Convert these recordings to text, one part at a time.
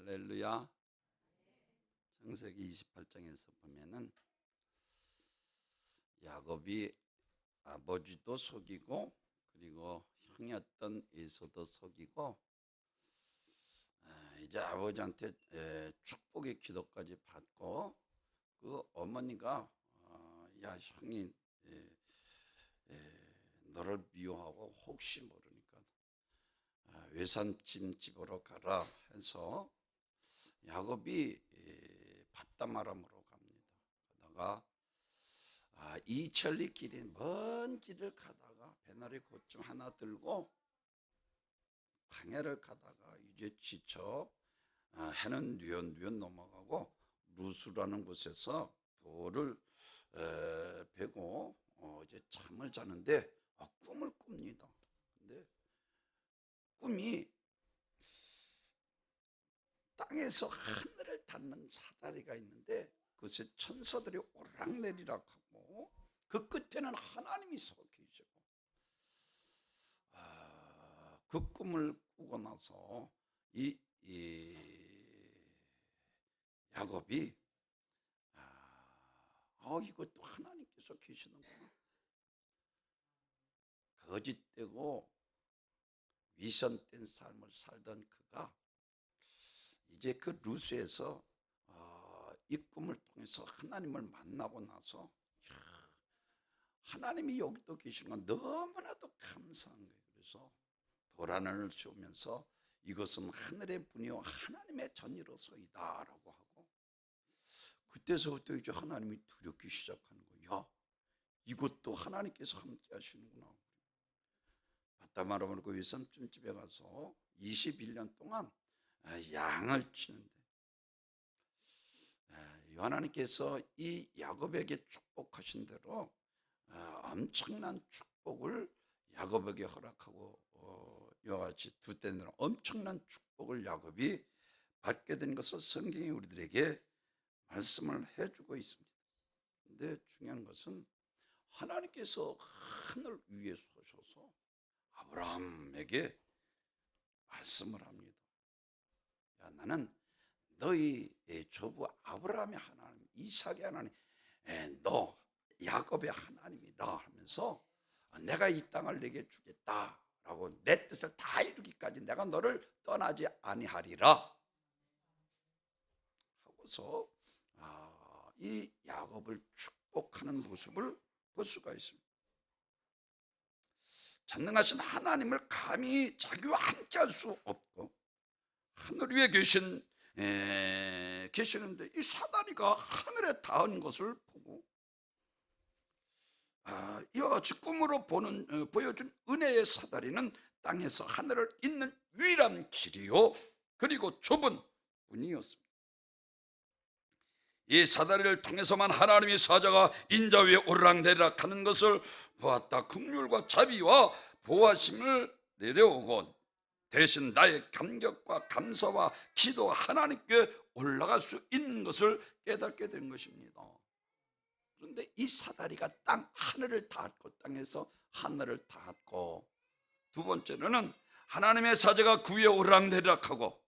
할렐루야. 창세기 28장에서 보면은 야곱이 아버지도 속이고 그리고 형이었던 에서도 속이고 이제 아버지한테 축복의 기도까지 받고 그 어머니가 야 형이 너를 미워하고 혹시 모르니까 외산짐집으로 가라 해서 야곱이 밧다마람으로 갑니다. 그러다가 이 천리길이 먼 길을 가다가 배나리 고점 하나 들고 광야를 가다가 이제 지쳐 해는 뉘엿뉘엿 넘어가고 루스라는 곳에서 돌을 베고 이제 잠을 자는데 꿈을 꿉니다. 근데 꿈이 땅에서 하늘을 닿는 사다리가 있는데 그것에 천사들이 오락내리락 하고 그 끝에는 하나님이 서 계시고 그 꿈을 꾸고 나서 이 야곱이 이것도 하나님께서 계시는구나. 거짓되고 위선된 삶을 살던 그가 이제 그 루스에서 이 꿈을 통해서 하나님을 만나고 나서 하나님이 여기도 계시는 건 너무나도 감사한 거예요. 그래서 도란을 세우면서 이것은 하늘의 분이요 하나님의 전이로서이다 라고 하고 그때서부터 이제 하나님이 두렵기 시작하는 거예요. 야, 이것도 하나님께서 함께 하시는구나. 밧다마람으로 그 외삼촌집에 가서 21년 동안 양을 치는데 하나님께서 이 야곱에게 축복하신 대로 엄청난 축복을 야곱에게 허락하고 이와 같이 두 때는 엄청난 축복을 야곱이 받게 된 것을 성경이 우리들에게 말씀을 해주고 있습니다. 그런데 중요한 것은 하나님께서 하늘 위에 서셔서 아브라함에게 말씀을 합니다. 야, 나는 너희 조부 아브라함의 하나님, 이삭의 하나님, 너 야곱의 하나님이라 하면서 내가 이 땅을 내게 주겠다라고 내 뜻을 다 이루기까지 내가 너를 떠나지 아니하리라 하고서 이 야곱을 축복하는 모습을 볼 수가 있습니다. 전능하신 하나님을 감히 자기와 함께할 수 없고 하늘 위에 계시는데 이 사다리가 하늘에 닿은 것을 보고 이와 같이 꿈으로 보여준 은혜의 사다리는 땅에서 하늘을 잇는 유일한 길이요 그리고 좁은 문이었습니다. 이 사다리를 통해서만 하나님의 사자가 인자 위에 오르락내리락 하는 것을 보았다. 긍휼과 자비와 보호하심을 내려오고 대신 나의 감격과 감사와 기도가 하나님께 올라갈 수 있는 것을 깨닫게 된 것입니다. 그런데 이 사다리가 하늘을 닿았고 땅에서 하늘을 닿았고 두 번째로는 하나님의 사자가 그 위에 오르락내리락하고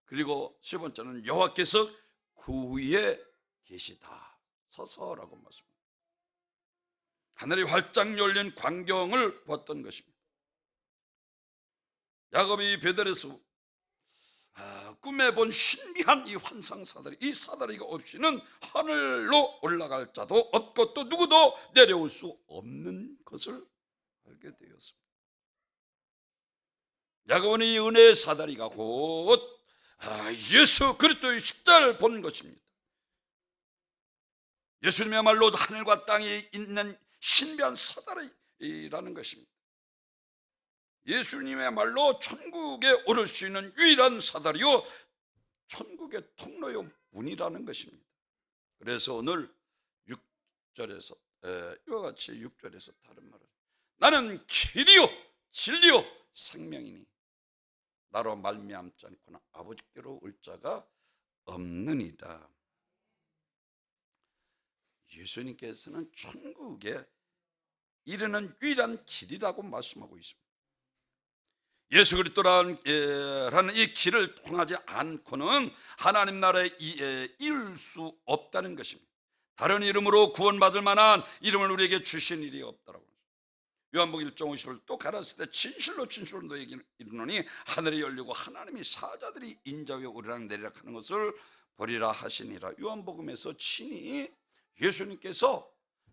그리고 세 번째는 여호와께서 그 위에 계시다 서서라고 말씀합니다. 하늘이 활짝 열린 광경을 보았던 것입니다. 야곱이 베델에서 꿈에 본 신비한 이 환상 사다리, 이 사다리가 없이는 하늘로 올라갈 자도 없고 또 누구도 내려올 수 없는 것을 알게 되었습니다. 야곱은 이 은혜의 사다리가 곧 예수 그리스도의 십자가를 본 것입니다. 예수님의말로 하늘과 땅에 있는 신비한 사다리라는 것입니다. 예수님의 말로 천국에 오를 수 있는 유일한 사다리요 천국의 통로요 문이라는 것입니다. 그래서 오늘 6절에서 이와 같이 6절에서 다른 말을 나는 길이요 진리요 생명이니 나로 말미암지 않고는 아버지께로 올 자가 없느니라. 예수님께서는 천국에 이르는 유일한 길이라고 말씀하고 있습니다. 예수 그리스도라는 이 길을 통하지 않고는 하나님 나라에 이을 수 없다는 것입니다. 다른 이름으로 구원받을 만한 이름을 우리에게 주신 일이 없다라고. 요한복음 1장 50을 또 가라사대 때 진실로 진실로 너에게 이르노니 하늘이 열리고 하나님이 사자들이 인자 위에 오르락내리락 하는 것을 보리라 하시니라. 요한복음에서 친히 예수님께서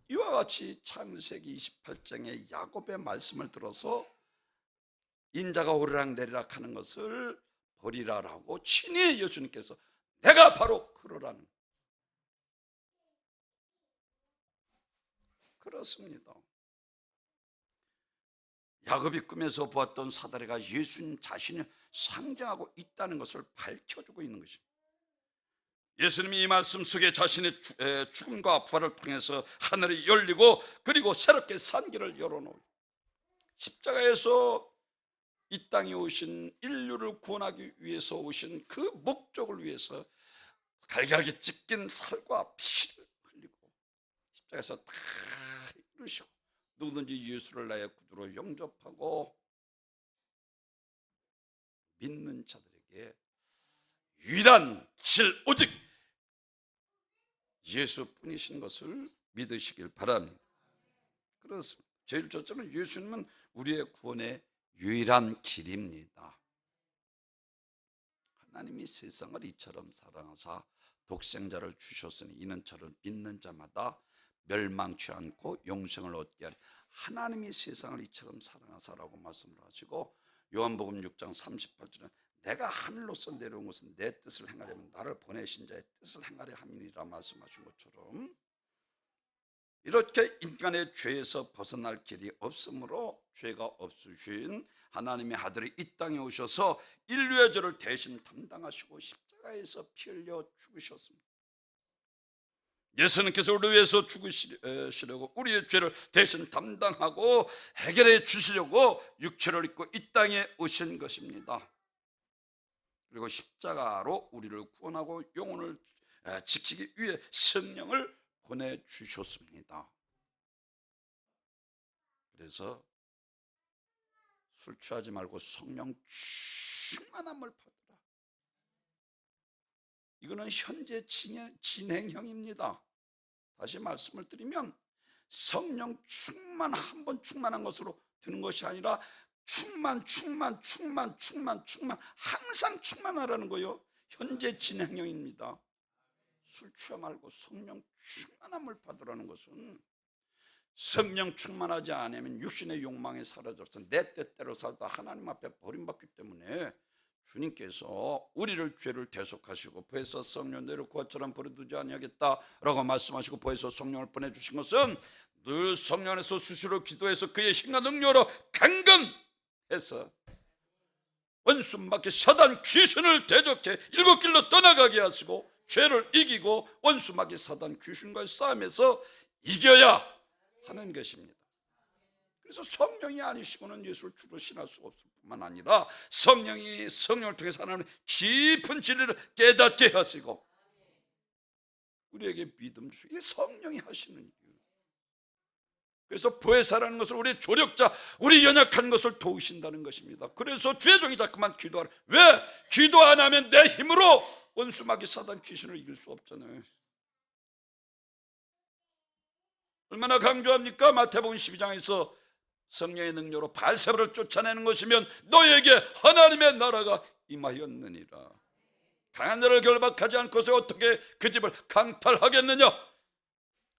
이와 같이 창세기 28장의 야곱의 말씀을 들어서 인자가 오르락내리락 하는 것을 보리라라고 친히 예수님께서 내가 바로 그러라는. 그렇습니다. 야곱이 꿈에서 보았던 사다리가 예수님 자신을 상징하고 있다는 것을 밝혀주고 있는 것입니다. 예수님이 이 말씀 속에 자신의 죽음과 부활을 통해서 하늘이 열리고 그리고 새롭게 산 길을 열어놓고 십자가에서 이 땅에 오신 인류를 구원하기 위해서 오신 그 목적을 위해서 갈갈이 찢긴 살과 피를 흘리고 십자가에서 다 이루시고 누구든지 예수를 나의 구주로 영접하고 믿는 자들에게 유일한 길 오직 예수뿐이신 것을 믿으시길 바랍니다. 그렇습니다. 제일 첫째는 예수님은 우리의 구원의 유일한 길입니다. 하나님이 세상을 이처럼 사랑하사 독생자를 주셨으니 이는 저를 믿는 자마다 멸망치 않고 영생을 얻게 하리. 하나님이 세상을 이처럼 사랑하사라고 말씀을 하시고 요한복음 6장 38절은 내가 하늘로서 내려온 것은 내 뜻을 행하려면 나를 보내신 자의 뜻을 행하려 함이니라 말씀하신 것처럼 이렇게 인간의 죄에서 벗어날 길이 없으므로 죄가 없으신 하나님의 아들이 이 땅에 오셔서 인류의 죄를 대신 담당하시고 십자가에서 피 흘려 죽으셨습니다. 예수님께서 우리 위해서 죽으시려고 우리의 죄를 대신 담당하고 해결해 주시려고 육체를 입고 이 땅에 오신 것입니다. 그리고 십자가로 우리를 구원하고 영혼을 지키기 위해 성령을 보내주셨습니다. 그래서 술 취하지 말고 성령 충만함을 받으라. 이거는 현재 진행형입니다. 다시 말씀을 드리면 성령 충만 한번 충만한 것으로 드는 것이 아니라 충만 항상 충만하라는 거요. 현재 진행형입니다. 술 취하 말고 성령 충만함을 받으라는 것은 성령 충만하지 않으면 육신의 욕망이 사라져서 내 뜻대로 살다 하나님 앞에 버림받기 때문에 주님께서 우리를 죄를 대속하시고 보혜사 성령 내려 그것처럼 버려두지 아니하겠다라고 말씀하시고 보혜사 성령을 보내주신 것은 늘 성령 안에서 수시로 기도해서 그의 힘과 능력으로 강건해서 원수마귀 사단 귀신을 대적해 일곱 길로 떠나가게 하시고 죄를 이기고 원수마귀 사단 귀신과의 싸움에서 이겨야 하는 것입니다. 그래서 성령이 아니시고는 예수를 주로 신할 수 없을 뿐만 아니라 성령을 통해서 하나님의 깊은 진리를 깨닫게 하시고 우리에게 믿음 주시고 이게 성령이 하시는 일이에요. 그래서 보혜사라는 것은 우리 조력자, 우리 연약한 것을 도우신다는 것입니다. 그래서 주의 종이 자꾸만 기도하라. 왜? 기도 안 하면 내 힘으로 원수마귀 사단 귀신을 이길 수 없잖아요. 얼마나 강조합니까? 마태복음 12장에서 성령의 능력으로 바알세바를 쫓아내는 것이면 너에게 하나님의 나라가 임하였느니라. 강한 자를 결박하지 않고서 어떻게 그 집을 강탈하겠느냐?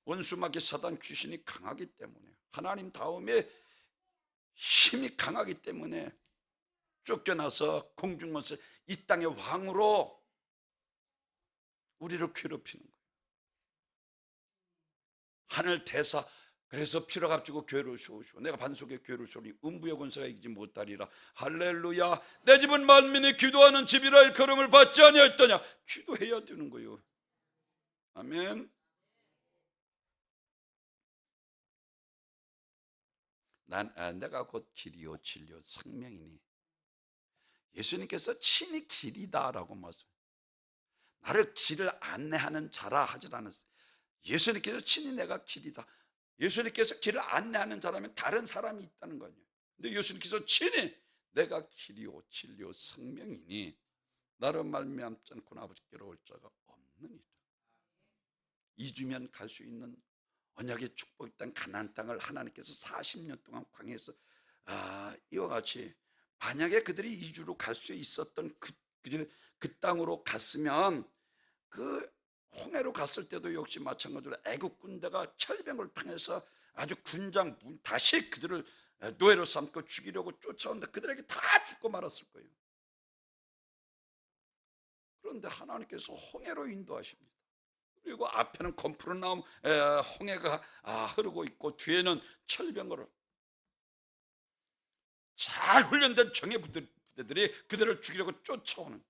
원수마귀 사단 귀신이 강하기 때문에 하나님 다음에 힘이 강하기 때문에 쫓겨나서 공중먼스 이 땅의 왕으로 우리를 괴롭히는 거예요. 하늘 대사 그래서 피로 값지고 교회를 세우시고 내가 반석에 교회를 세우니 음부의 권세가 이기지 못하리라. 할렐루야. 내 집은 만민이 기도하는 집이라 일컬음을 받지 아니하였더냐. 기도해야 되는 거예요. 아멘. 내가 곧 길이요 진리요 생명이니 예수님께서 친히 길이다라고 말씀해요. 나를 길을 안내하는 자라 하질 않았어요. 예수님께서 친히 내가 길이다. 예수님께서 길을 안내하는 자라면 다른 사람이 있다는 거예요. 근데 예수님께서 친히 내가 길이요 진리요 생명이니 나로 말미암지 않고는 아버지께로 올 자가 없느니라. 이주면 갈 수 있는 언약의 축복의 땅 가나안 땅을 하나님께서 40년 동안 광야에서 이와 같이 만약에 그들이 이주로 갈 수 있었던 그 땅으로 갔으면 그 홍해로 갔을 때도 역시 마찬가지로 애국 군대가 철병을 통해서 아주 군장 다시 그들을 노예로 삼고 죽이려고 쫓아오는데 그들에게 다 죽고 말았을 거예요. 그런데 하나님께서 홍해로 인도하십니다. 그리고 앞에는 검푸른 나무 홍해가 흐르고 있고 뒤에는 철병으로 잘 훈련된 정예 부대들이 그들을 죽이려고 쫓아오는,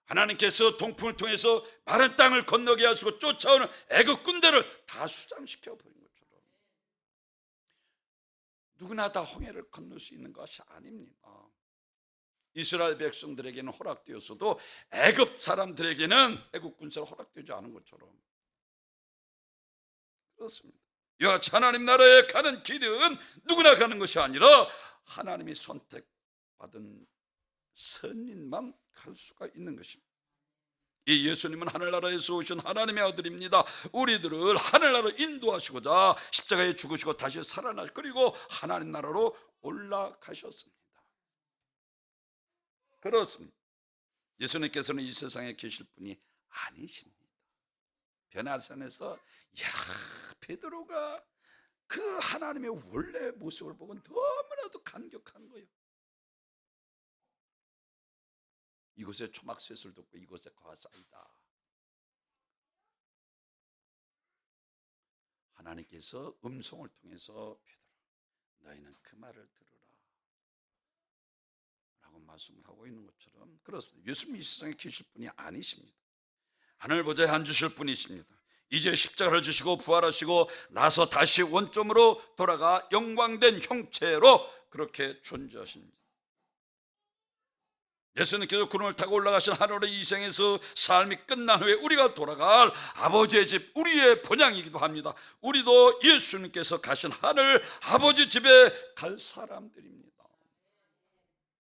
하나님께서 동풍을 통해서 마른 땅을 건너게 하시고 쫓아오는 애국 군대를 다 수장시켜 버린 것처럼 누구나 다 홍해를 건널 수 있는 것이 아닙니다. 이스라엘 백성들에게는 허락되었어도 애굽 사람들에게는 애국 군사가 허락되지 않은 것처럼 그렇습니다. 이와 같이 하나님 나라에 가는 길은 누구나 가는 것이 아니라 하나님이 선택받은 선인만 갈 수가 있는 것입니다. 이 예수님은 하늘나라에서 오신 하나님의 아들입니다. 우리들을 하늘나라로 인도하시고자 십자가에 죽으시고 다시 살아나시고 그리고 하나님 나라로 올라가셨습니다. 그렇습니다. 예수님께서는 이 세상에 계실 분이 아니십니다. 변화산에서 베드로가 그 하나님의 원래 모습을 보고 너무나도 감격한 거예요. 이곳에 초막새술 돋고 이곳에 거하사이다. 하나님께서 음성을 통해서 베드로 너희는 그 말을 들으라 라고 말씀을 하고 있는 것처럼 그렇습니다. 예수님이 이 세상에 계실 분이 아니십니다. 하늘 보좌에 앉으실 분이십니다. 이제 십자가를 지시고 부활하시고 나서 다시 원점으로 돌아가 영광된 형체로 그렇게 존재하십니다. 예수님께서 구름을 타고 올라가신 하늘의 이생에서 삶이 끝난 후에 우리가 돌아갈 아버지의 집, 우리의 본향이기도 합니다. 우리도 예수님께서 가신 하늘 아버지 집에 갈 사람들입니다.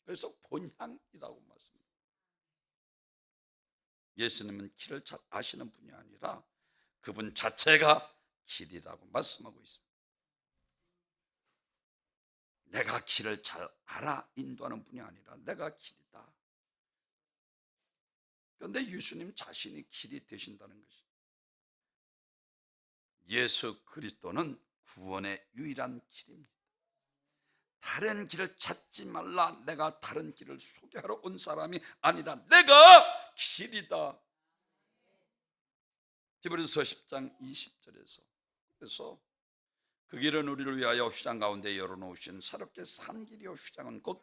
그래서 본향이라고 말씀합니다. 예수님은 길을 잘 아시는 분이 아니라 그분 자체가 길이라고 말씀하고 있습니다. 내가 길을 잘 알아 인도하는 분이 아니라 내가 길이다. 그런데 예수님 자신이 길이 되신다는 것이, 예수 그리스도는 구원의 유일한 길입니다. 다른 길을 찾지 말라. 내가 다른 길을 소개하러 온 사람이 아니라 내가 길이다. 히브리서 10장 20절에서 그래서 그 길은 우리를 위하여 휘장 가운데 열어놓으신 새롭게 산 길이요 휘장은 곧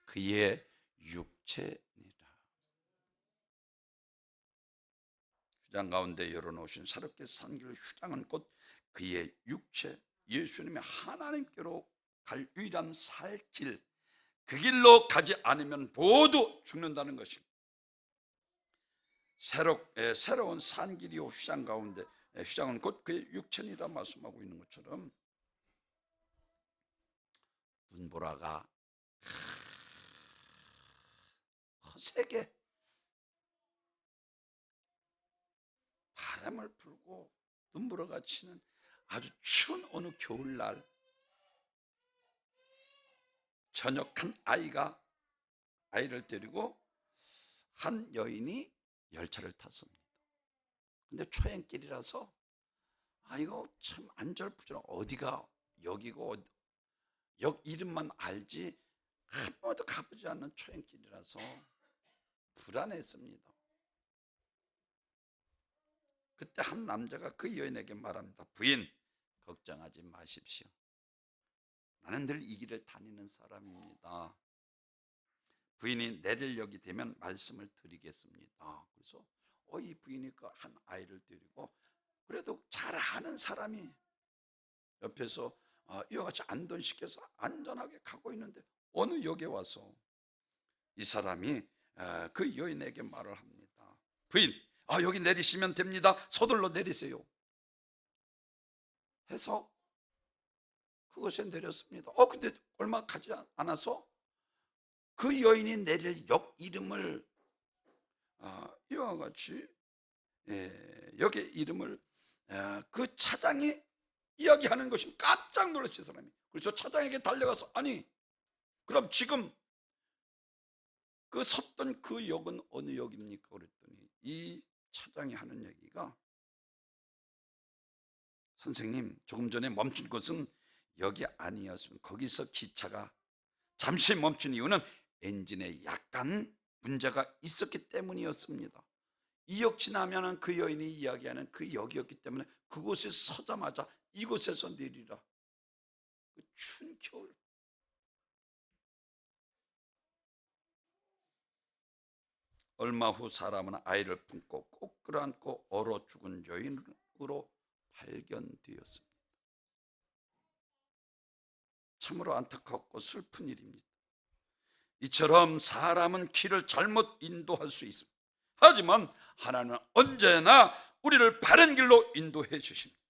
그의 육체니라. 휘장 가운데 열어놓으신 새롭게 산 길 휘장은 곧 그의 육체, 예수님의 하나님께로 갈 유일한 살 길, 그 길로 가지 않으면 모두 죽는다는 것입니다. 새로운 산 길이요 휘장 가운데 휘장은 곧 그의 육체니라 말씀하고 있는 것처럼 눈보라가 허세게 바람을 불고 눈보라가 치는 아주 추운 어느 겨울날 저녁 한 아이를 데리고 한 여인이 열차를 탔습니다. 근데 초행길이라서 이거 참 안절부절, 어디가 여기고 역 이름만 알지 한 번도 가보지 않는 초행길이라서 불안했습니다. 그때 한 남자가 그 여인에게 말합니다. 부인, 걱정하지 마십시오. 나는 늘 이 길을 다니는 사람입니다. 부인이 내릴역이 되면 말씀을 드리겠습니다. 그래서 이 부인이 그 한 아이를 데리고 그래도 잘 아는 사람이 옆에서 이와 같이 안전시켜서 안전하게 가고 있는데 어느 역에 와서 이 사람이 그 여인에게 말을 합니다. 부인, 여기 내리시면 됩니다. 서둘러 내리세요. 해서 그곳에 내렸습니다. 근데 얼마 가지 않아서 그 여인이 내릴 역 이름을 이와 같이 역의 이름을 그 차장이 이야기하는 것이 깜짝 놀랐어요, 사람이. 그래서 차장에게 달려가서 아니 그럼 지금 그 섰던 그 역은 어느 역입니까? 그랬더니 이 차장이 하는 얘기가 선생님 조금 전에 멈춘 곳은 역이 아니었습니다. 거기서 기차가 잠시 멈춘 이유는 엔진에 약간 문제가 있었기 때문이었습니다. 이 역 지나면 그 여인이 이야기하는 그 역이었기 때문에 그곳에 서자마자 이곳에서 내리라. 그 추운 겨울 얼마 후 사람은 아이를 품고 꼭 끌어안고 얼어 죽은 여인으로 발견되었습니다. 참으로 안타깝고 슬픈 일입니다. 이처럼 사람은 길을 잘못 인도할 수 있습니다. 하지만 하나님은 언제나 우리를 바른 길로 인도해 주십니다.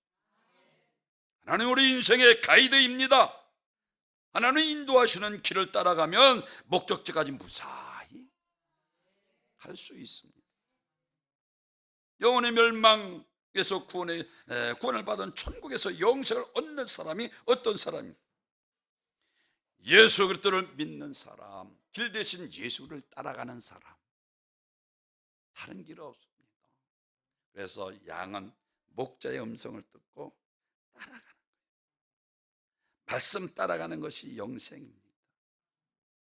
하나님은 우리 인생의 가이드입니다. 하나님은 인도하시는 길을 따라가면 목적지까지 무사히 갈 수 있습니다. 영혼의 멸망에서 구원을 받은 천국에서 영생을 얻는 사람이 어떤 사람입니까? 예수 그리스도를 믿는 사람, 길 대신 예수를 따라가는 사람, 다른 길 없습니다. 그래서 양은 목자의 음성을 듣고 따라가는 거예요. 말씀 따라가는 것이 영생입니다.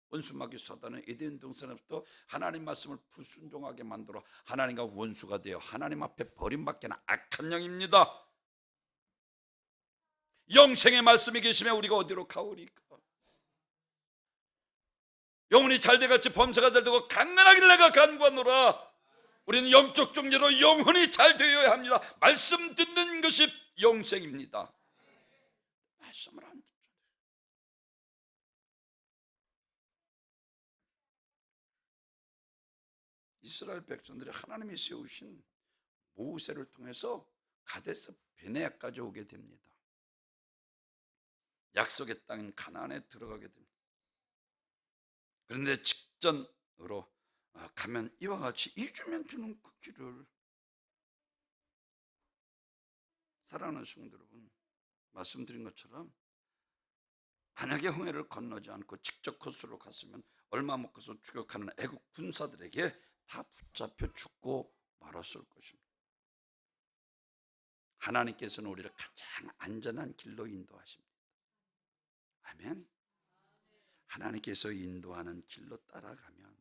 원수마귀 사단은 에덴 동산에부터 하나님 말씀을 불순종하게 만들어 하나님과 원수가 되어 하나님 앞에 버림받게는 악한 영입니다. 영생의 말씀이 계시면 우리가 어디로 가오리까? 영혼이 잘돼같이 범사가 잘되고 강건하길 내가 간구하노라. 우리는 영적 존재로 영혼이 잘 되어야 합니다. 말씀 듣는 것이 영생입니다. 말씀을 안 듣죠. 이스라엘 백성들이 하나님이 세우신 모세를 통해서 가데스 베네아까지 오게 됩니다. 약속의 땅인 가나안에 들어가게 됩니다. 그런데 직전으로 가면 이와 같이 2주면 되는 그 길을, 사랑하는 성도 여러분, 말씀드린 것처럼 만약에 홍해를 건너지 않고 직접 거스로 갔으면 얼마 못 가서 추격하는 애국 군사들에게 다 붙잡혀 죽고 말았을 것입니다. 하나님께서는 우리를 가장 안전한 길로 인도하십니다. 아멘. 하나님께서 인도하는 길로 따라가면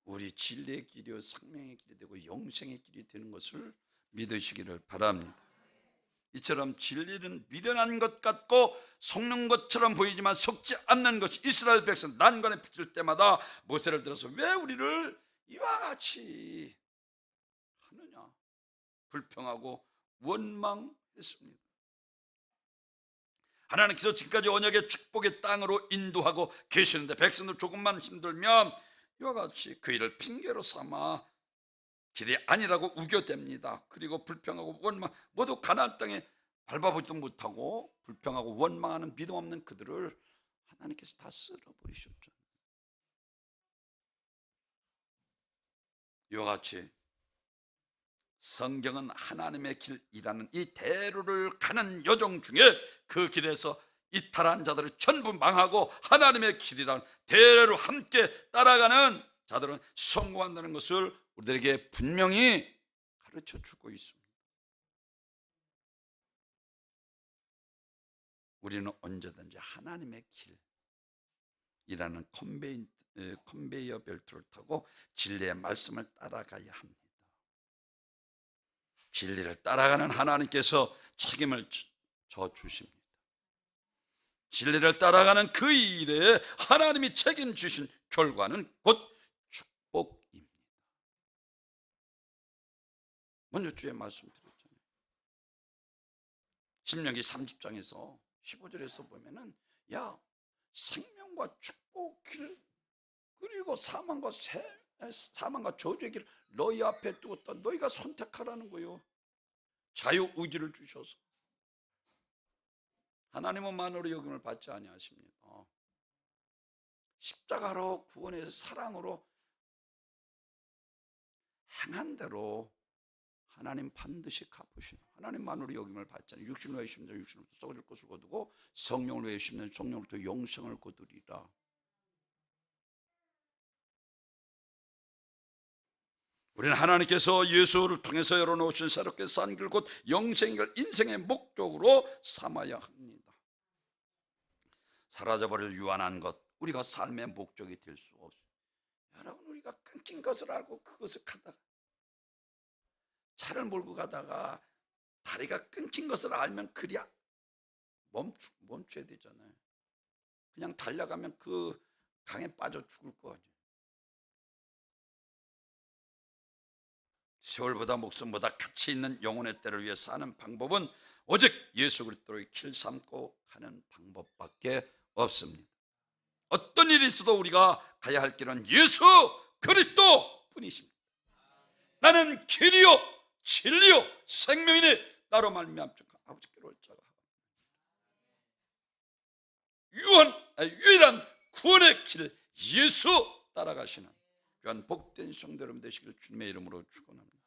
우리 진리의 길이요 생명의 길이 되고 영생의 길이 되는 것을 믿으시기를 바랍니다. 이처럼 진리는 미련한 것 같고 속는 것처럼 보이지만 속지 않는 것이 이스라엘 백성 난관에 붙을 때마다 모세를 들어서 왜 우리를 이와 같이 하느냐 불평하고 원망했습니다. 하나님께서 지금까지 언약의 축복의 땅으로 인도하고 계시는데 백성들 조금만 힘들면 이와 같이 그 일을 핑계로 삼아 길이 아니라고 우겨댑니다. 그리고 불평하고 원망, 모두 가나안 땅에 밟아보지도 못하고 불평하고 원망하는 믿음 없는 그들을 하나님께서 다 쓸어버리셨죠. 이와 같이 성경은 하나님의 길이라는 이 대로를 가는 여정 중에 그 길에서 이탈한 자들을 전부 망하고 하나님의 길이라는 대로를 함께 따라가는 자들은 성공한다는 것을 우리들에게 분명히 가르쳐주고 있습니다. 우리는 언제든지 하나님의 길이라는 컨베이어 벨트를 타고 진리의 말씀을 따라가야 합니다. 진리를 따라가는 하나님께서 책임을 져주십니다. 진리를 따라가는 그 일에 하나님이 책임주신 결과는 곧 축복입니다. 먼저 주의 말씀드렸잖아요. 신명기 30장에서 15절에서 보면은 야 생명과 축복길 그리고 사망과 저주의 길 너희 앞에 두었다. 너희가 선택하라는 거예요. 자유의지를 주셔서 하나님은 만으로 여김을 받지 아니하십니다. 십자가로 구원해서 사랑으로 행한 대로 하나님 반드시 갚으시는, 하나님만으로 여김을 받잖아요. 육신을 위하여 심는 육신을 썩어질 것을 거두고 성령을 위하여 심는 성령으로부터 영생을 거두리라. 우리는 하나님께서 예수를 통해서 열어놓으신 새롭게 산 길 곧 영생을 인생의 목적으로 삼아야 합니다. 사라져버릴 유한한 것, 우리가 삶의 목적이 될 수 없어요. 여러분, 우리가 끊긴 것을 알고 그것을 가다가, 차를 몰고 가다가 다리가 끊긴 것을 알면 그래야 멈춰야 되잖아요. 그냥 달려가면 그 강에 빠져 죽을 거죠. 세월보다 목숨보다 가치 있는 영혼의 때를 위해 사는 방법은 오직 예수 그리스도의 길 삼고 가는 방법밖에 없습니다. 어떤 일이 있어도 우리가 가야 할 길은 예수 그리스도 뿐이십니다. 나는 길이요 진리요 생명이니 나로 말미암아 아버지께로 올 자가 유일한 구원의 길 예수 따라가시는 귀한 복된 성도 여러분 되시기를 주님의 이름으로 축원합니다.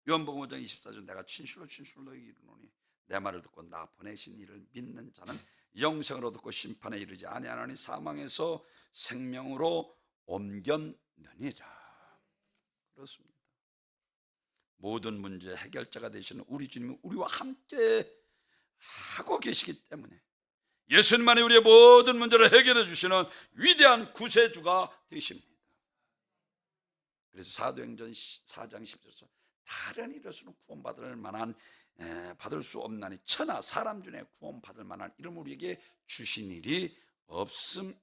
요한복음 5장 24절 내가 진실로 너희에게 이르노니 내 말을 듣고 나 보내신 이를 믿는 자는 영생을 얻고 심판에 이르지 아니하나니 사망에서 생명으로 옮겼느니라. 그렇습니다. 모든 문제 해결자가 되시는 우리 주님이 우리와 함께 하고 계시기 때문에 예수님만이 우리의 모든 문제를 해결해 주시는 위대한 구세주가 되십니다. 그래서 사도행전 4장 10절에서 다른 이로서는 구원받을 만한 받을 수 없나니 천하 사람 중에 구원받을 만한 이름을 우리에게 주신 일이 없음이니라.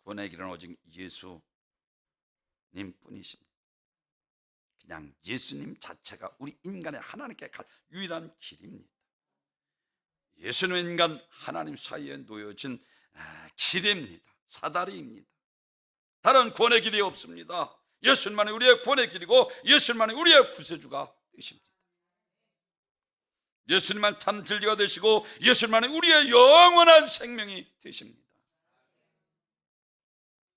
구원의 길은 오직 예수님 뿐이십니다. 그냥 예수님 자체가 우리 인간의 하나님께 갈 유일한 길입니다. 예수님 인간 하나님 사이에 놓여진 길입니다. 사다리입니다. 다른 구원의 길이 없습니다. 예수님만이 우리의 구원의 길이고 예수님만이 우리의 구세주가 되십니다. 예수님만 참 진리가 되시고 예수님만이 우리의 영원한 생명이 되십니다.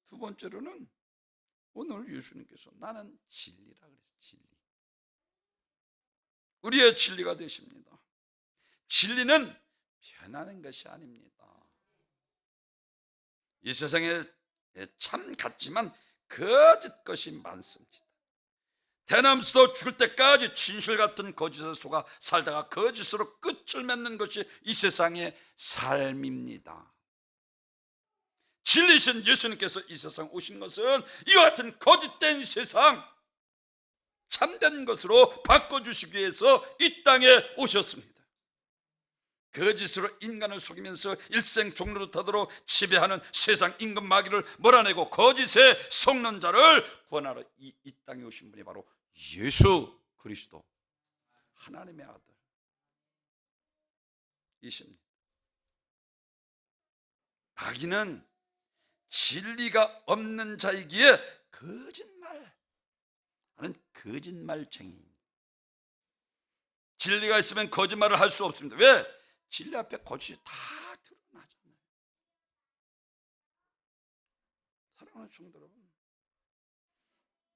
두 번째로는 오늘 예수님께서 나는 진리라 그랬어요. 진리. 우리의 진리가 되십니다. 진리는 변하는 것이 아닙니다. 이 세상에 참 같지만 거짓 것이 많습니다. 대나무도 죽을 때까지 진실 같은 거짓에 속아 살다가 거짓으로 끝을 맺는 것이 이 세상의 삶입니다. 진리신 예수님께서 이 세상 오신 것은 이와 같은 거짓된 세상 참된 것으로 바꿔주시기 위해서 이 땅에 오셨습니다. 거짓으로 인간을 속이면서 일생 종로로 타도록 지배하는 세상 임금 마귀를 몰아내고 거짓에 속는 자를 구원하러 이 땅에 오신 분이 바로 예수 그리스도 하나님의 아들이십니다. 마귀는 진리가 없는 자이기에 거짓말하는 거짓말쟁이입니다. 진리가 있으면 거짓말을 할 수 없습니다. 왜? 진리 앞에 거짓이 다 드러나잖아요. 사랑하는 성도 여러분,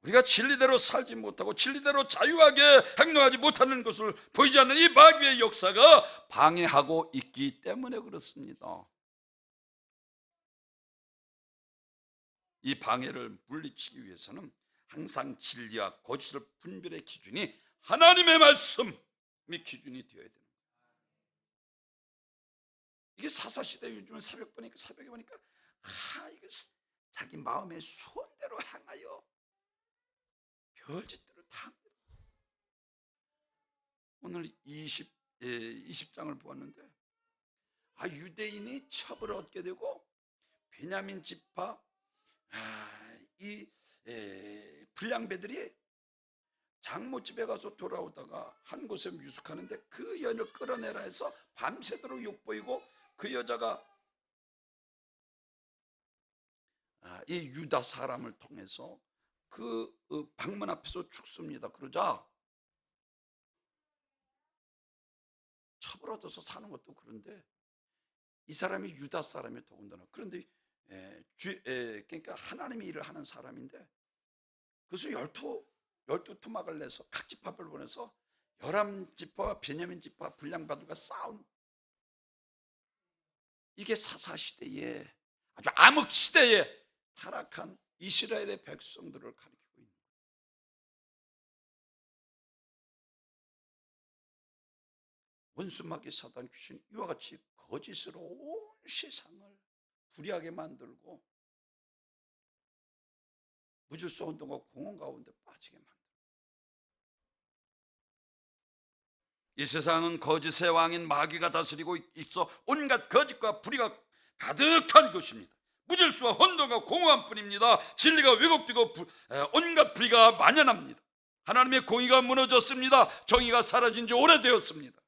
우리가 진리대로 살지 못하고 진리대로 자유하게 행동하지 못하는 것을 보이지 않는 이 마귀의 역사가 방해하고 있기 때문에 그렇습니다. 이 방해를 물리치기 위해서는 항상 진리와 거짓을 분별의 기준이 하나님의 말씀이 기준이 되어야 됩니다. 이게 사사시대 요즘은 새벽에 보니까 이거 자기 마음의 소원대로 행하여 별짓대로 다 합니다. 오늘 20장을 보았는데 유대인이 첩을 얻게 되고 베냐민 지파 이 불량배들이 장모집에 가서 돌아오다가 한 곳에 유숙하는데 그 여인을 끌어내라 해서 밤새도록 욕보이고 그 여자가 이 유다 사람을 통해서 그 방문 앞에서 죽습니다. 그러자 처벌받아서 사는 것도 그런데 이 사람이 유다 사람이 더군다나 그런데 그러니까 하나님의 일을 하는 사람인데 그래서 열두 토막을 내서 각 지파를 보내서 11지파와 베냐민 지파 분량바둑과 싸운 이게 사사시대에 아주 암흑시대에 타락한 이스라엘의 백성들을 가리키고 있는 거예요. 원수마귀 사단 귀신 이와 같이 거짓으로 온 세상을 불의하게 만들고 무질서 운동과 공허 가운데 빠지게 만들고 이 세상은 거짓의 왕인 마귀가 다스리고 있어 온갖 거짓과 불의가 가득한 것입니다. 무질서와 혼돈과 공허한 뿐입니다. 진리가 왜곡되고 온갖 불의가 만연합니다. 하나님의 공의가 무너졌습니다. 정의가 사라진 지 오래되었습니다.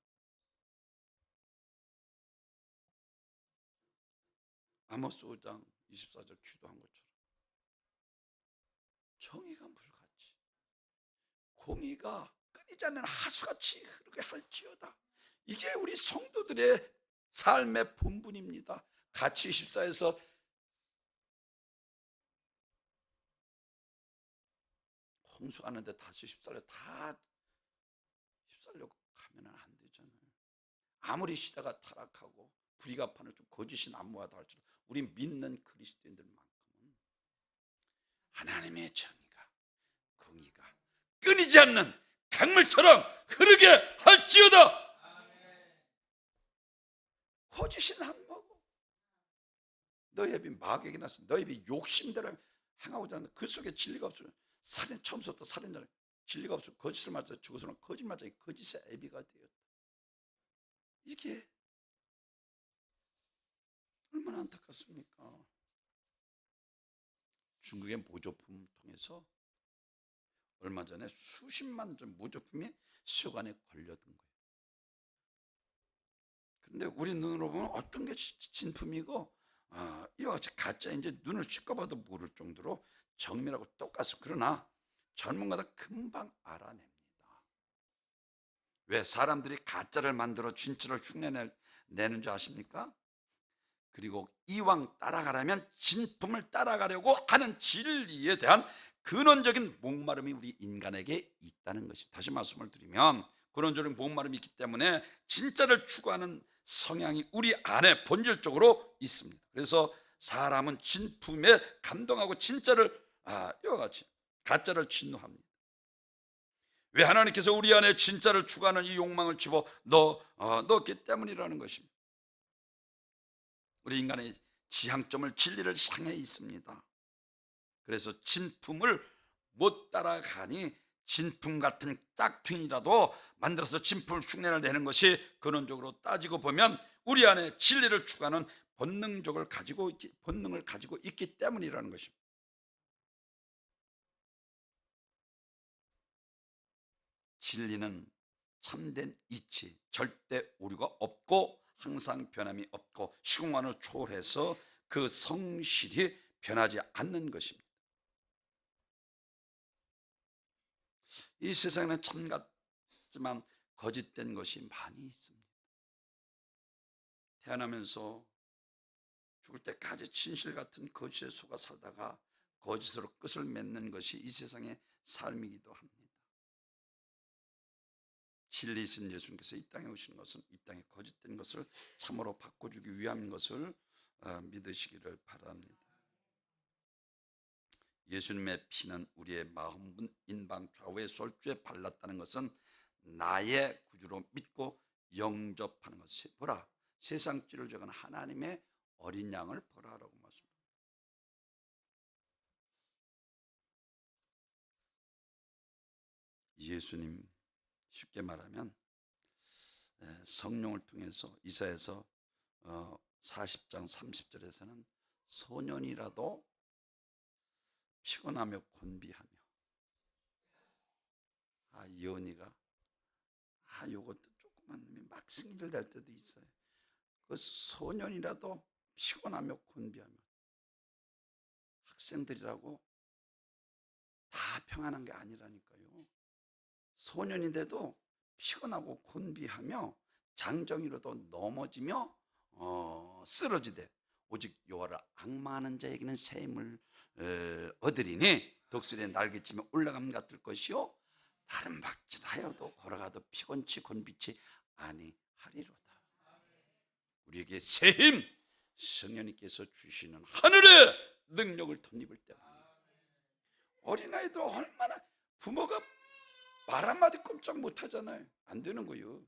아모스 5장 24절 기도한 것처럼 정의가 물같이 공의가 끊이지 않는 하수같이 흐르게 할지어다. 이게 우리 성도들의 삶의 본분입니다. 같이 24에서 홍수하는데 다시 14를 다 휩싸려고 가면 안 되잖아요. 아무리 시대가 타락하고 불의가 파는 좀 거짓이 난무하다 할지라도 우리 믿는 그리스도인들만큼은 하나님의 정의가 공의가 끊이지 않는 강물처럼 흐르게 할지어다. 거짓이 난무하고 너희 입이 마귀에게 나서 너희 입이 욕심대로 행하고자 하는데 그 속에 진리가 없으면 살인 처음부터 살인자는 진리가 없으면 거짓을 맞아 죽어서는 거짓 맞아 거짓의 애비가 되었다. 이게 얼마나 안타깝습니까? 중국의 모조품 통해서 얼마 전에 수십만 점 모조품이 수요관에 걸려든 거예요. 그런데 우리 눈으로 보면 어떤 게 진품이고 이와 같이 가짜인지 눈을 씻고 봐도 모를 정도로 정밀하고 똑같습니다. 그러나 전문가들 금방 알아냅니다. 왜 사람들이 가짜를 만들어 진짜를 흉내내는지 아십니까? 그리고 이왕 따라가려면 진품을 따라가려고 하는 진리에 대한 근원적인 목마름이 우리 인간에게 있다는 것입니다. 다시 말씀을 드리면 근원적인 목마름이 있기 때문에 진짜를 추구하는 성향이 우리 안에 본질적으로 있습니다. 그래서 사람은 진품에 감동하고 진짜를 이와 같이 가짜를 진노합니다. 왜 하나님께서 우리 안에 진짜를 추구하는 이 욕망을 집어 넣었기 때문이라는 것입니다. 우리 인간의 지향점을 진리를 향해 있습니다. 그래서 진품을 못 따라가니 진품 같은 짝퉁이라도 만들어서 진품을 흉내를 내는 것이 근원적으로 따지고 보면 우리 안에 진리를 추구하는 본능을 가지고 있기 때문이라는 것입니다. 진리는 참된 이치, 절대 오류가 없고 항상 변함이 없고 시공간을 초월해서 그 성실이 변하지 않는 것입니다. 이 세상에는 참 같지만 거짓된 것이 많이 있습니다. 태어나면서 죽을 때까지 진실 같은 거짓에 속아 살다가 거짓으로 끝을 맺는 것이 이 세상의 삶이기도 합니다. 진리이신 예수님께서 이 땅에 오신 것은 이 땅에 거짓된 것을 참으로 바꿔주기 위함인 것을 믿으시기를 바랍니다. 예수님의 피는 우리의 마음문 인방 좌우의 솔주에 발랐다는 것은 나의 구주로 믿고 영접하는 것이 보라 세상 찌를 적은 하나님의 어린 양을 보라라고 말씀합니다. 예수님 쉽게 말하면 성령을 통해서 이사야서 40장 30절에서는 소년이라도 피곤하며 곤비하며 이언이가 요것도 조그만 놈이 막 승리를 낼 때도 있어요. 그 소년이라도 피곤하며 곤비하며 학생들이라고 다 평안한 게 아니라니까요. 소년인데도 피곤하고 곤비하며 장정이로도 넘어지며 쓰러지되 오직 여호와를 앙마하는 자에게는 새 힘을 얻으리니 독수리의 날개치며 올라감 같을 것이요 다른 박질하여도 걸어가도 피곤치 곤비치 아니하리로다. 우리에게 새 힘, 성령님께서 주시는 하늘의 능력을 덧입을 때만입니다. 어린아이들 얼마나 부모가 말 한마디 꼼짝 못하잖아요. 안 되는 거예요.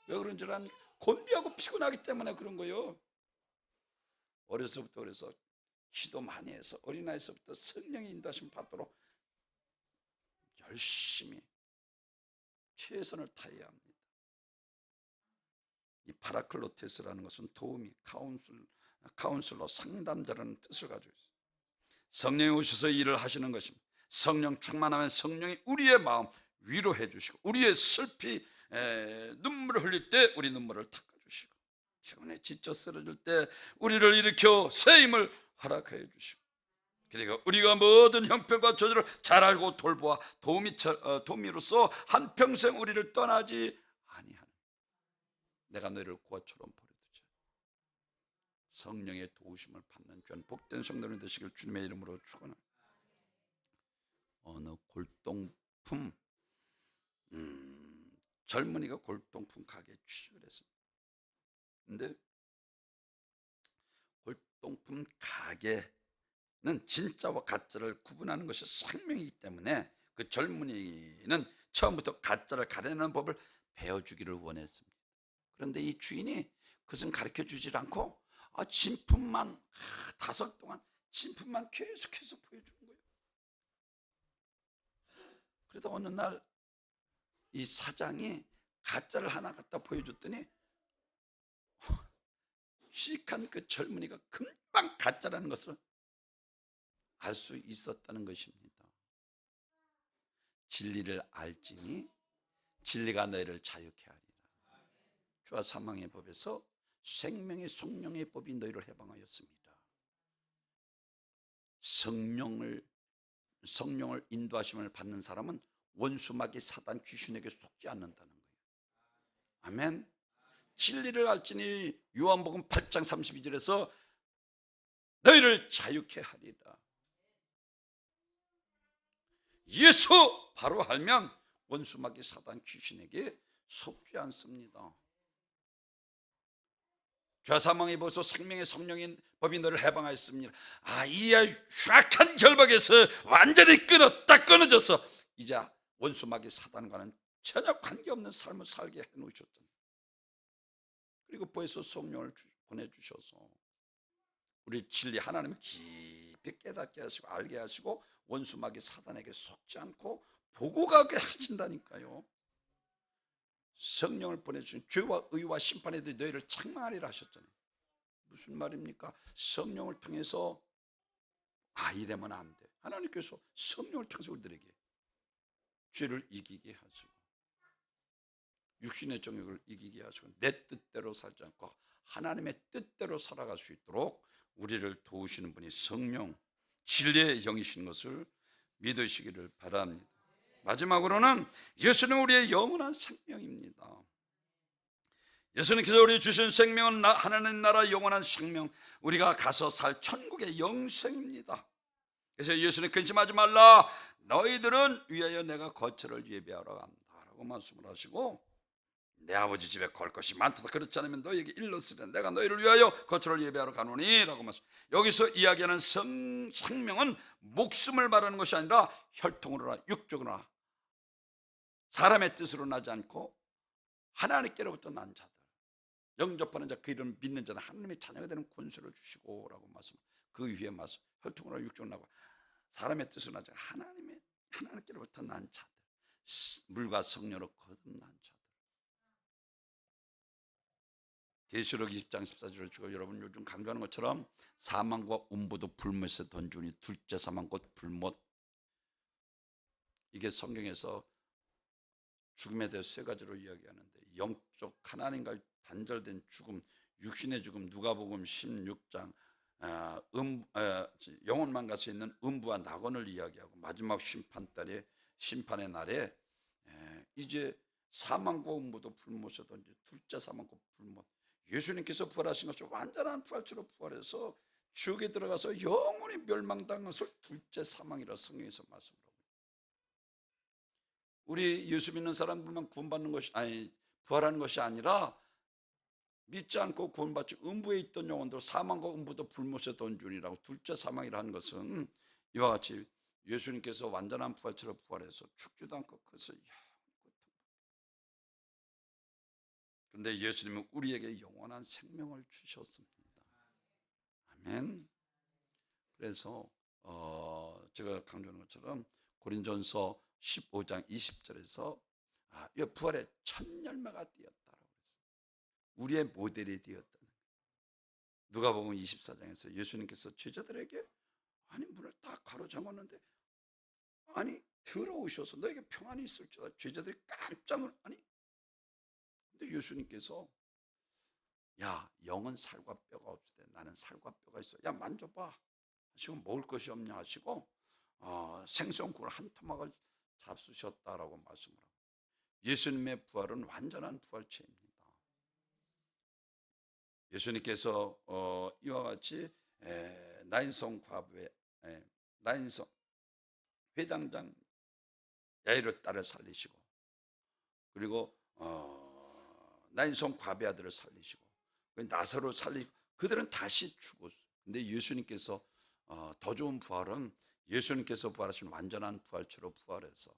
왜 그런 줄 아니? 곤비하고 피곤하기 때문에 그런 거예요. 어려서부터 그래서 기도 많이 해서 어린아이서부터 성령의 인도하심 받도록 열심히 최선을 다해야 합니다. 이 파라클로테스라는 것은 도우미, 카운슬러, 상담자라는 뜻을 가지고 있어요. 성령이 오셔서 일을 하시는 것입니다. 성령 충만하면 성령이 우리의 마음 위로해 주시고 우리의 슬피 눈물을 흘릴 때 우리 눈물을 닦아주시고 피곤에 지쳐 쓰러질 때 우리를 일으켜 새 힘을 허락해 주시고 그리고 우리가 모든 형편과 저주를 잘 알고 돌보아 도우미로서 한평생 우리를 떠나지 아니하는 내가 너희를 고아처럼 버려두지 성령의 도우심을 받는 귀한 복된 성도님 되시길 주님의 이름으로 축원합니다. 어느 골동품 젊은이가 골동품 가게에 취직을 했습니다. 근데 골동품 가게는 진짜와 가짜를 구분하는 것이 생명이기 때문에 그 젊은이는 처음부터 가짜를 가려내는 법을 배워주기를 원했습니다. 그런데 이 주인이 그것은 가르쳐 주질 않고 진품만 5일 동안 진품만 계속해서 보여주는 거예요. 그러다 어느 날 이 사장이 가짜를 하나 갖다 보여줬더니 취직한 그 젊은이가 금방 가짜라는 것을 알 수 있었다는 것입니다. 진리를 알지니 진리가 너희를 자유케 하리라. 주와 사망의 법에서 생명의 성령의 법이 너희를 해방하였습니다. 성령을 인도하심을 받는 사람은 원수마귀 사단 귀신에게 속지 않는다는 거예요. 아멘. 진리를 알지니 요한복음 8장 32절에서 너희를 자유케 하리라. 예수 바로 알면 원수마귀 사단 귀신에게 속지 않습니다. 죄사망의 법에서 생명의 성령인 법이 너를 해방하였습니다. 이 흉악한 결박에서 완전히 끊어져서 이제 원수마귀 사단과는 전혀 관계없는 삶을 살게 해놓으셨잖아요. 그리고 벌써 성령을 보내주셔서 우리 진리 하나님을 깊이 깨닫게 하시고 알게 하시고 원수마귀 사단에게 속지 않고 보고 가게 하신다니까요. 성령을 보내주신 죄와 의와 심판에 대해 너희를 책망하리라 하셨잖아요. 무슨 말입니까? 성령을 통해서 이러면 안 돼. 하나님께서 성령을 통해서 우리들에게 죄를 이기게 하시고 육신의 정욕을 이기게 하시고 내 뜻대로 살지 않고 하나님의 뜻대로 살아갈 수 있도록 우리를 도우시는 분이 성령, 진리의 영이신 것을 믿으시기를 바랍니다. 마지막으로는 예수는 우리의 영원한 생명입니다. 예수님께서 우리 주신 생명은 하나님 나라 영원한 생명, 우리가 가서 살 천국의 영생입니다. 그래서 예수님 근심하지 말라, 너희들은 위하여 내가 거처를 예비하러 간다라고 말씀을 하시고, 내 아버지 집에 걸 것이 많도다 그렇지 않으면 너희에게 일렀으리라 내가 너희를 위하여 거처를 예비하러 가노니 라고 말씀. 여기서 이야기하는 생명은 목숨을 말하는 것이 아니라 혈통으로나 육적으로나 사람의 뜻으로 나지 않고 하나님께로부터 난 자들, 영접하는 자, 그 이름을 믿는 자는 하나님의 자녀가 되는 권세를 주시고 라고 말씀. 그 위에 말씀, 혈통으로나 육적으로나 사람의 뜻으로 나지 않고 하나님께로부터 난 자들, 물과 성령으로 거듭난 자들. 계시록 20장 14절을 주고 여러분 요즘 강조하는 것처럼 사망과 음부도 불못에 던주니 둘째 사망 곧 불못. 이게 성경에서 죽음에 대해 세 가지로 이야기하는데, 영적 하나님과 단절된 죽음, 육신의 죽음, 누가복음 16장 영혼만 가서 있는 음부와 낙원을 이야기하고, 마지막 심판의 날에 이제 사망과 음부도 불못에 던지 둘째 사망과 불못. 예수님께서 부활하신 것을 완전한 부활체로 부활해서 지옥에 들어가서 영원히 멸망당한 것을 둘째 사망이라 성경에서 말씀하고, 우리 예수 믿는 사람들만 구원받는 것이 아니 부활하는 것이 아니라 믿지 않고 구원받지 음부에 있던 영혼도 사망과 음부도 불못에 던지리라고. 둘째 사망이라는 것은 이와 같이 예수님께서 완전한 부활체로 부활해서 죽지도 않고 그것을 그런데 예수님은 우리에게 영원한 생명을 주셨습니다. 아멘. 그래서 제가 강조하는 것처럼 고린전서 15장 20절에서 이 부활의 첫 열매가 되었다라고 했어요. 우리의 모델이 되었다는 거예요. 누가복음 24장에서 예수님께서 제자들에게 문을 딱 가로잡았는데 들어오셔서 너에게 평안이 있을지어다. 제자들이 깜짝 놀 근데 예수님께서 영은 살과 뼈가 없을 때 나는 살과 뼈가 있어. 만져봐 하시고 먹을 것이 없냐 하시고 생선구를 한 토막을 잡수셨다라고 말씀을 하고, 예수님의 부활은 완전한 부활체입니다. 예수님께서 이와 같이 나인성 과부의 나인성 회당장 야이로 딸을 살리시고, 그리고 나인성 과부의 아들을 살리시고, 나사로 살리고, 그들은 다시 죽었어요. 근데 예수님께서 더 좋은 부활은 예수님께서 부활하신 완전한 부활체로 부활해서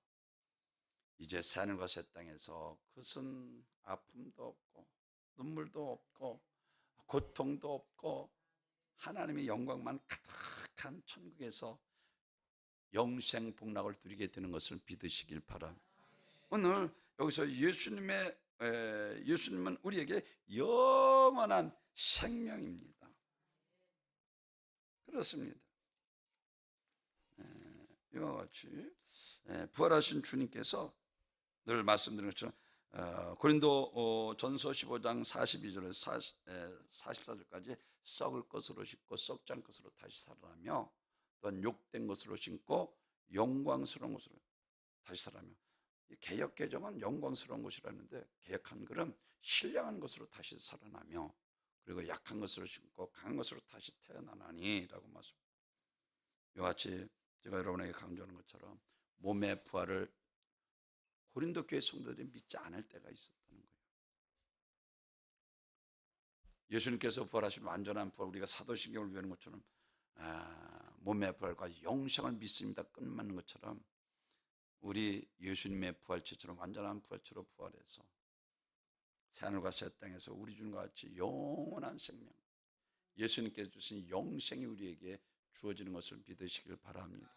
이제 새하늘과 새 땅에서 그것은 아픔도 없고 눈물도 없고 고통도 없고 하나님의 영광만 가득한 천국에서 영생 복락을 누리게 되는 것을 믿으시길 바랍니다. 오늘 여기서 예수님은 우리에게 영원한 생명입니다. 그렇습니다. 이와 같이 부활하신 주님께서 늘 말씀드린 것처럼 고린도 전서 15장 42절에서 44절까지 썩을 것으로 심고 썩지 않을 것으로 다시 살아나며, 또한 욕된 것으로 심고 영광스러운 것으로 다시 살아나며, 개역 개정은 영광스러운 것이라는데 개역한 글은 신령한 것으로 다시 살아나며, 그리고 약한 것으로 심고 강한 것으로 다시 태어나나니라고 말씀합니다. 이와 같이 제가 여러분에게 강조하는 것처럼 몸의 부활을 고린도 교회 성도들이 믿지 않을 때가 있었다는 거예요. 예수님께서 부활하신 완전한 부활, 우리가 사도신경을 외우는 것처럼 몸의 부활과 영생을 믿습니다 끝맞는 것처럼 우리 예수님의 부활체처럼 완전한 부활체로 부활해서 새하늘과 새 땅에서 우리 주님과 같이 영원한 생명, 예수님께서 주신 영생이 우리에게 주어지는 것을 믿으시길 바랍니다.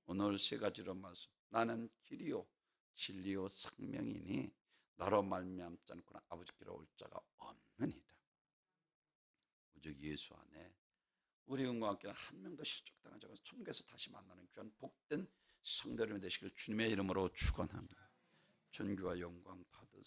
오늘 세 가지로 말씀. 나는 길이요 진리요 생명이니 나로 말미암지 않고는 아버지께로 올 자가 없느니라. 오직 예수 안에 우리 영과 함께 한 명도 실족당하지 않아서 천국에서 다시 만나는 귀한 복된 성도님이 되시길 주님의 이름으로 축원합니다. 존귀와 영광 받으세요.